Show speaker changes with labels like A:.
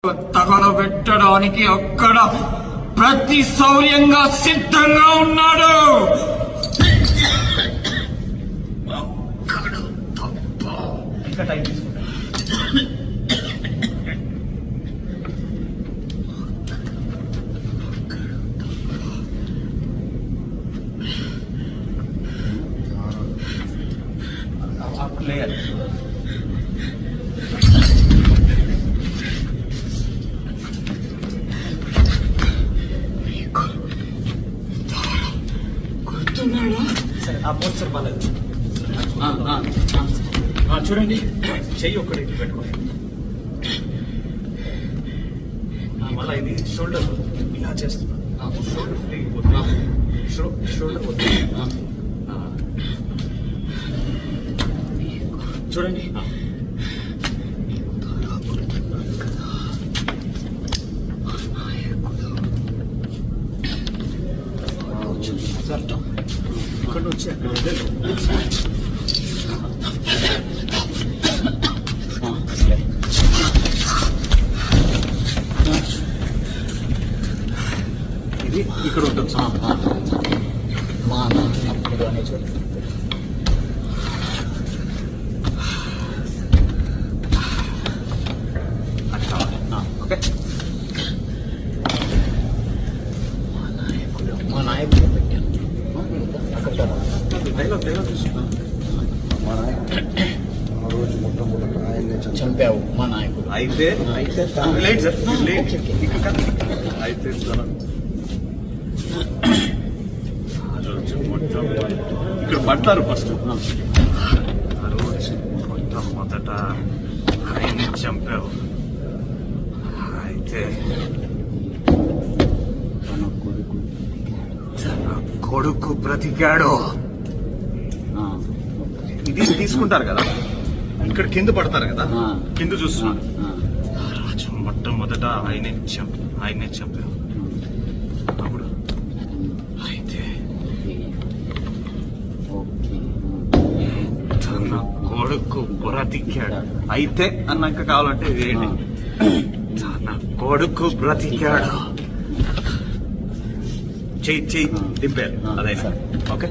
A: తగలబెట్టడానికి అక్కడ ప్రతి శౌర్యంగా సిద్ధంగా ఉన్నాడు. ఇంకా టైం తీసుకుంటా. ప్లేయర్ సరే ఆ పోస్టర్ బాలేదు. చూడండి, చెయ్యి ఒక్కటి పెట్టుకోండి. మళ్ళీ ఇది షోల్డర్ ఇలా చేస్తున్నాను. షోల్డర్ ఫ్రీ షోల్డర్ చూడండి. ఇక్కడ వచ్చి అక్కడ ఇది ఇక్కడ ఉంటుంది. ఓకే, మా నాయకుడు పెట్టాను.
B: రోజు మొట్టమొదట ఆయన్నే
C: చంపావు మా నాయకుడు.
A: అయితే లేట్ సార్, లేట్. అయితే ఇక్కడ పడతారు ఫస్ట్. ఆ రోజు మొట్టమొదట ఆయన్ని చంపావు. అయితే తన కొడుకు బ్రతికాడు. ఇది తీసుకుంటారు కదా, ఇక్కడ కింద పడతారు కదా, కింద చూస్తున్నారు. రాజు మొట్టమొదట ఆయనే చంపావు. అప్పుడు అయితే తన కొడుకు బ్రతికాడు. అయితే అన్నాక కావాలంటే ఇదేంటి, తన కొడుకు బ్రతికాడు. చెయ్యి దింపారు. అదైనా ఓకే.